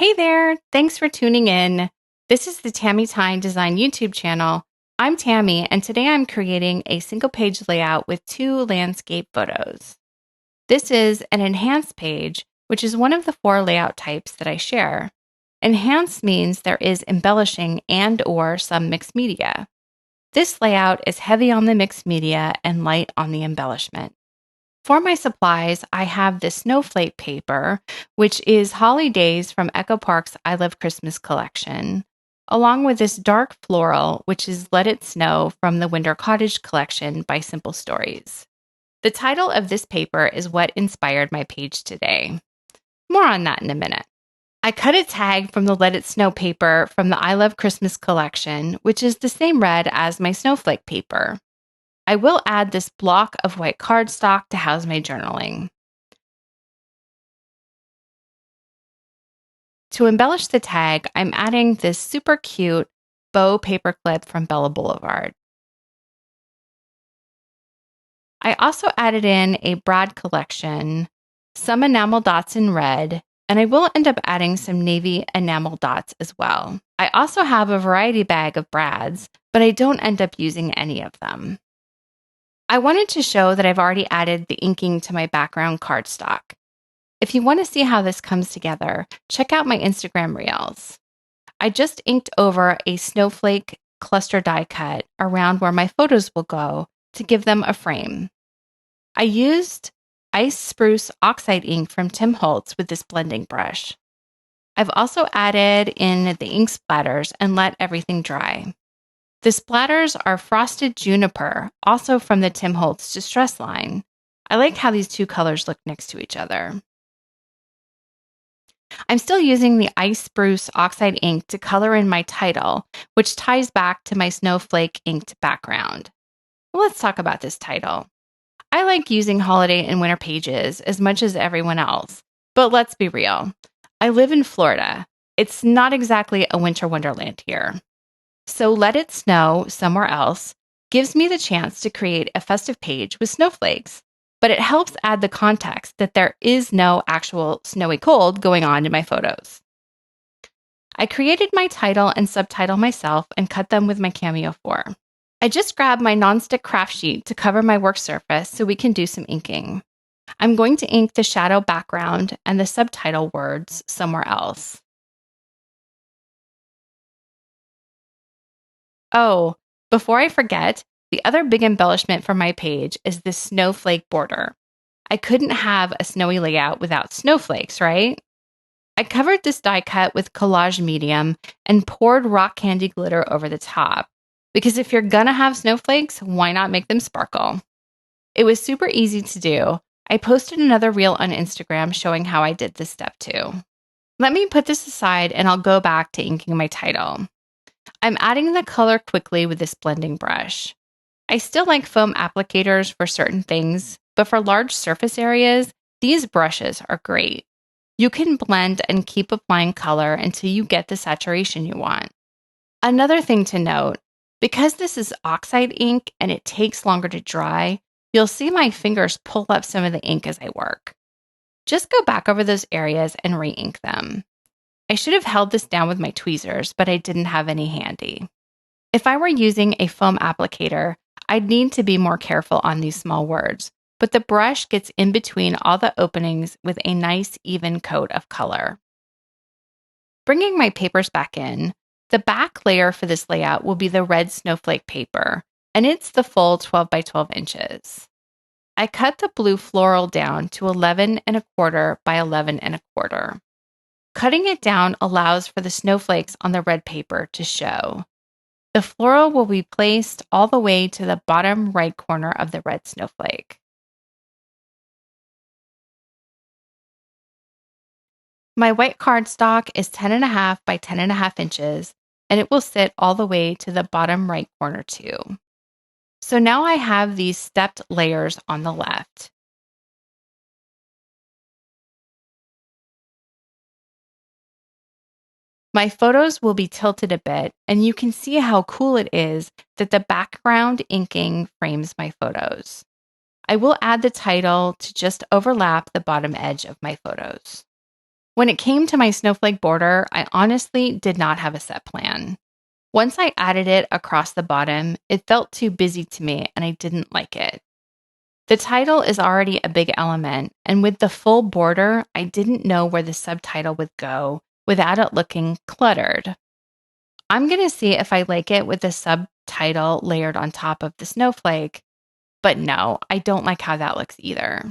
Hey there, thanks for tuning in. This is the Tammy Tine Design YouTube channel. I'm Tammy, and today I'm creating a single page layout with 2 landscape photos. This is an enhanced page, which is one of the 4 layout types that I share. Enhanced means there is embellishing and/or some mixed media. This layout is heavy on the mixed media and light on the embellishment. For my supplies, I have this Snowflake paper, which is Holly Days from Echo Park's I Love Christmas collection, along with this dark floral, which is Let It Snow from the Winter Cottage collection by Simple Stories. The title of this paper is what inspired my page today. More on that in a minute. I cut a tag from the Let It Snow paper from the I Love Christmas collection, which is the same red as my Snowflake paper. I will add this block of white cardstock to house my journaling. To embellish the tag, I'm adding this super cute bow paperclip from Bella Boulevard. I also added in a brad collection, some enamel dots in red, and I will end up adding some navy enamel dots as well. I also have a variety bag of brads, but I don't end up using any of them. I wanted to show that I've already added the inking to my background cardstock. If you want to see how this comes together, check out my Instagram reels. I just inked over a snowflake cluster die cut around where my photos will go to give them a frame. I used ice spruce oxide ink from Tim Holtz with this blending brush. I've also added in the ink splatters and let everything dry. The splatters are Frosted Juniper, also from the Tim Holtz Distress line. I like how these 2 colors look next to each other. I'm still using the Ice Spruce Oxide ink to color in my title, which ties back to my Snowflake inked background. Let's talk about this title. I like using holiday and winter pages as much as everyone else, but let's be real. I live in Florida. It's not exactly a winter wonderland here. So Let It Snow Somewhere Else gives me the chance to create a festive page with snowflakes, but it helps add the context that there is no actual snowy cold going on in my photos. I created my title and subtitle myself and cut them with my Cameo 4. I just grabbed my nonstick craft sheet to cover my work surface so we can do some inking. I'm going to ink the shadow background and the subtitle words Somewhere Else. Oh, before I forget, the other big embellishment for my page is this snowflake border. I couldn't have a snowy layout without snowflakes, right? I covered this die cut with collage medium and poured rock candy glitter over the top, because if you're gonna have snowflakes, why not make them sparkle? It was super easy to do. I posted another reel on Instagram showing how I did this step too. Let me put this aside and I'll go back to inking my title. I'm adding the color quickly with this blending brush. I still like foam applicators for certain things, but for large surface areas, these brushes are great. You can blend and keep applying color until you get the saturation you want. Another thing to note, because this is oxide ink and it takes longer to dry, you'll see my fingers pull up some of the ink as I work. Just go back over those areas and re-ink them. I should have held this down with my tweezers, but I didn't have any handy. If I were using a foam applicator, I'd need to be more careful on these small words, but the brush gets in between all the openings with a nice even coat of color. Bringing my papers back in, the back layer for this layout will be the red snowflake paper, and it's the full 12 by 12 inches. I cut the blue floral down to 11¼ by 11¼ Cutting it down allows for the snowflakes on the red paper to show. The floral will be placed all the way to the bottom right corner of the red snowflake. My white cardstock is 10½ by 10½ inches, and it will sit all the way to the bottom right corner too. So now I have these stepped layers on the left. My photos will be tilted a bit, and you can see how cool it is that the background inking frames my photos. I will add the title to just overlap the bottom edge of my photos. When it came to my snowflake border, I honestly did not have a set plan. Once I added it across the bottom, it felt too busy to me and I didn't like it. The title is already a big element, and with the full border, I didn't know where the subtitle would go without it looking cluttered. I'm going to see if I like it with the subtitle layered on top of the snowflake, but no, I don't like how that looks either.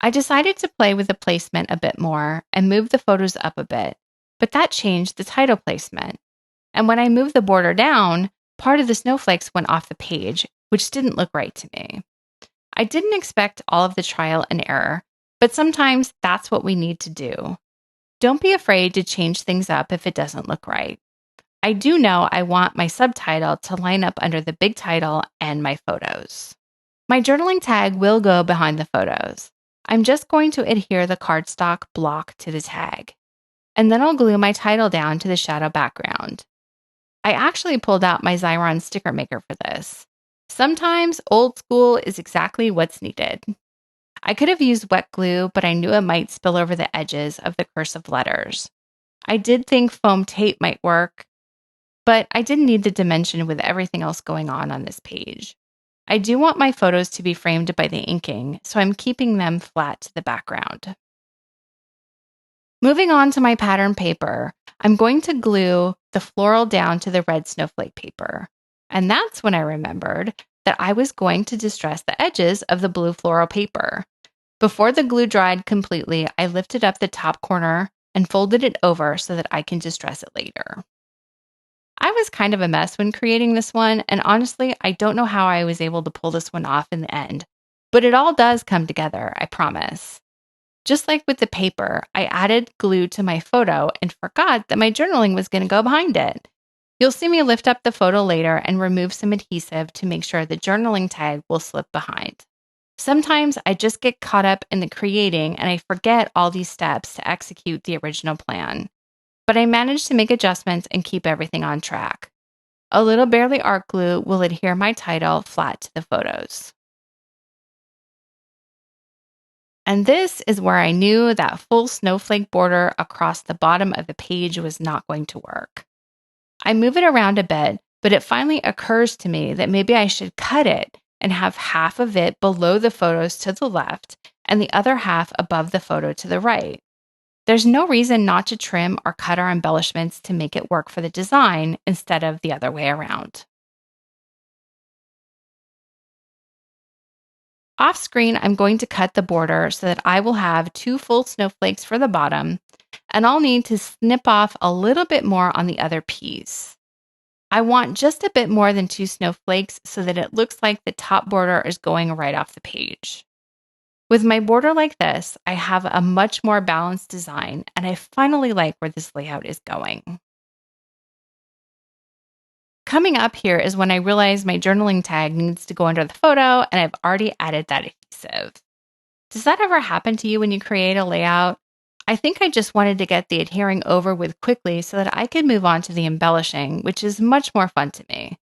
I decided to play with the placement a bit more and move the photos up a bit, but that changed the title placement. And when I moved the border down, part of the snowflakes went off the page, which didn't look right to me. I didn't expect all of the trial and error, but sometimes that's what we need to do. Don't be afraid to change things up if it doesn't look right. I do know I want my subtitle to line up under the big title and my photos. My journaling tag will go behind the photos. I'm just going to adhere the cardstock block to the tag, and then I'll glue my title down to the shadow background. I actually pulled out my Xyron sticker maker for this. Sometimes old school is exactly what's needed. I could have used wet glue, but I knew it might spill over the edges of the cursive letters. I did think foam tape might work, but I didn't need the dimension with everything else going on this page. I do want my photos to be framed by the inking, so I'm keeping them flat to the background. Moving on to my pattern paper, I'm going to glue the floral down to the red snowflake paper. And that's when I remembered that I was going to distress the edges of the blue floral paper. Before the glue dried completely, I lifted up the top corner and folded it over so that I can distress it later. I was kind of a mess when creating this one, and honestly, I don't know how I was able to pull this one off in the end, but it all does come together, I promise. Just like with the paper, I added glue to my photo and forgot that my journaling was going to go behind it. You'll see me lift up the photo later and remove some adhesive to make sure the journaling tag will slip behind. Sometimes I just get caught up in the creating and I forget all these steps to execute the original plan. But I managed to make adjustments and keep everything on track. A little barely art glue will adhere my title flat to the photos. And this is where I knew that full snowflake border across the bottom of the page was not going to work. I move it around a bit, but it finally occurs to me that maybe I should cut it and have half of it below the photos to the left and the other half above the photo to the right. There's no reason not to trim or cut our embellishments to make it work for the design instead of the other way around. Off screen, I'm going to cut the border so that I will have 2 full snowflakes for the bottom, and I'll need to snip off a little bit more on the other piece. I want just a bit more than 2 snowflakes so that it looks like the top border is going right off the page. With my border like this, I have a much more balanced design, and I finally like where this layout is going. Coming up here is when I realize my journaling tag needs to go under the photo, and I've already added that adhesive. Does that ever happen to you when you create a layout? I think I just wanted to get the adhering over with quickly so that I could move on to the embellishing, which is much more fun to me.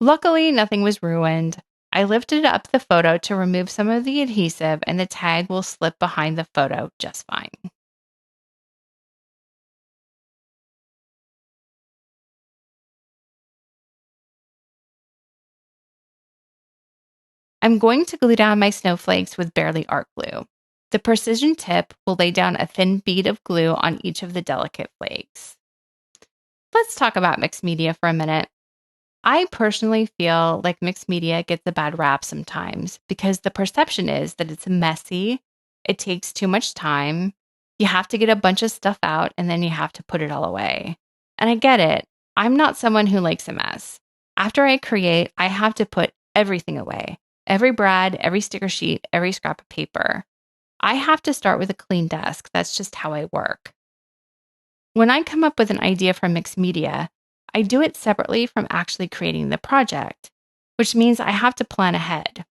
Luckily, nothing was ruined. I lifted up the photo to remove some of the adhesive, and the tag will slip behind the photo just fine. I'm going to glue down my snowflakes with barely art glue. The precision tip will lay down a thin bead of glue on each of the delicate flakes. Let's talk about mixed media for a minute. I personally feel like mixed media gets a bad rap sometimes because the perception is that it's messy, it takes too much time, you have to get a bunch of stuff out, and then you have to put it all away. And I get it. I'm not someone who likes a mess. After I create, I have to put everything away. Every brad, every sticker sheet, every scrap of paper. I have to start with a clean desk. That's just how I work. When I come up with an idea for mixed media, I do it separately from actually creating the project, which means I have to plan ahead.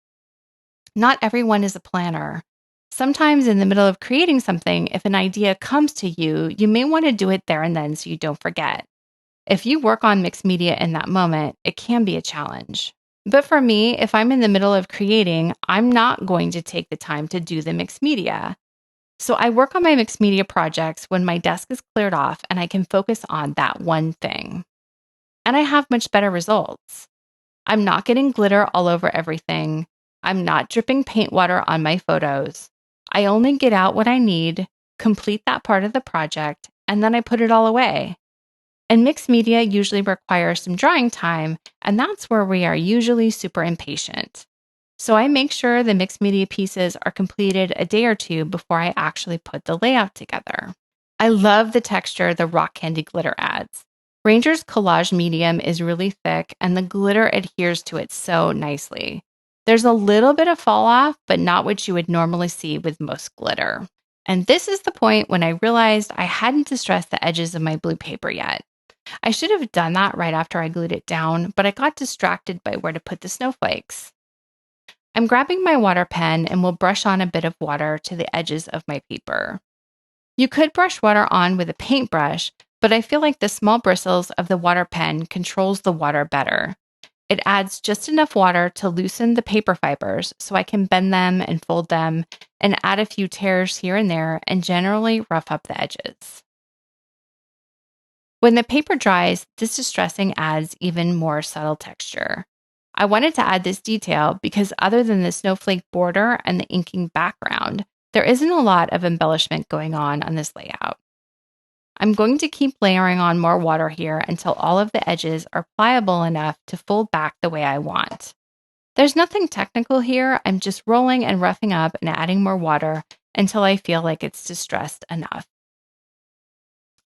Not everyone is a planner. Sometimes in the middle of creating something, if an idea comes to you, you may want to do it there and then so you don't forget. If you work on mixed media in that moment, it can be a challenge. But for me, if I'm in the middle of creating, I'm not going to take the time to do the mixed media. So I work on my mixed media projects when my desk is cleared off and I can focus on that one thing. And I have much better results. I'm not getting glitter all over everything. I'm not dripping paint water on my photos. I only get out what I need, complete that part of the project, and then I put it all away. And mixed media usually requires some drying time, and that's where we are usually super impatient. So I make sure the mixed media pieces are completed a day or two before I actually put the layout together. I love the texture the rock candy glitter adds. Ranger's collage medium is really thick, and the glitter adheres to it so nicely. There's a little bit of fall off, but not what you would normally see with most glitter. And this is the point when I realized I hadn't distressed the edges of my blue paper yet. I should have done that right after I glued it down, but I got distracted by where to put the snowflakes. I'm grabbing my water pen and will brush on a bit of water to the edges of my paper. You could brush water on with a paintbrush, but I feel like the small bristles of the water pen controls the water better. It adds just enough water to loosen the paper fibers so I can bend them and fold them and add a few tears here and there and generally rough up the edges. When the paper dries, this distressing adds even more subtle texture. I wanted to add this detail because other than the snowflake border and the inking background, there isn't a lot of embellishment going on this layout. I'm going to keep layering on more water here until all of the edges are pliable enough to fold back the way I want. There's nothing technical here, I'm just rolling and roughing up and adding more water until I feel like it's distressed enough.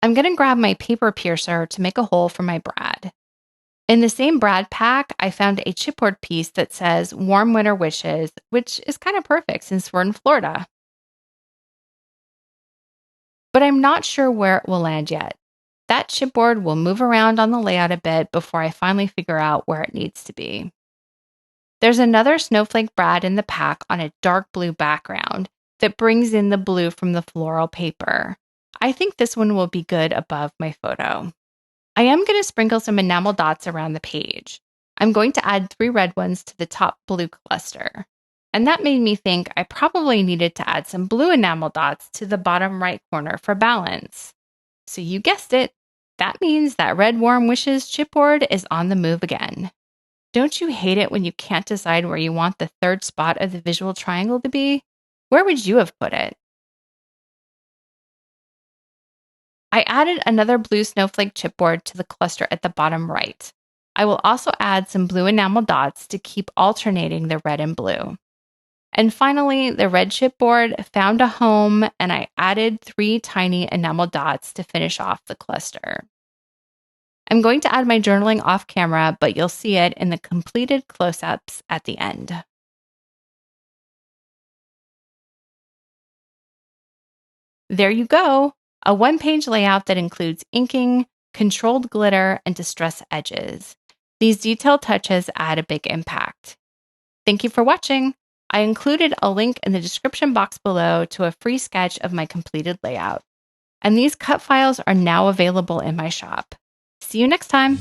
I'm going to grab my paper piercer to make a hole for my brad. In the same brad pack, I found a chipboard piece that says Warm Winter Wishes, which is kind of perfect since we're in Florida. But I'm not sure where it will land yet. That chipboard will move around on the layout a bit before I finally figure out where it needs to be. There's another snowflake brad in the pack on a dark blue background that brings in the blue from the floral paper. I think this one will be good above my photo. I am going to sprinkle some enamel dots around the page. I'm going to add 3 red ones to the top blue cluster. And that made me think I probably needed to add some blue enamel dots to the bottom right corner for balance. So you guessed it, that means that Red Warm Wishes chipboard is on the move again. Don't you hate it when you can't decide where you want the third spot of the visual triangle to be? Where would you have put it? I added another blue snowflake chipboard to the cluster at the bottom right. I will also add some blue enamel dots to keep alternating the red and blue. And finally, the red chipboard found a home and I added 3 tiny enamel dots to finish off the cluster. I'm going to add my journaling off camera, but you'll see it in the completed close-ups at the end. There you go, a one-page layout that includes inking, controlled glitter, and distress edges. These detailed touches add a big impact. Thank you for watching. I included a link in the description box below to a free sketch of my completed layout. And these cut files are now available in my shop. See you next time.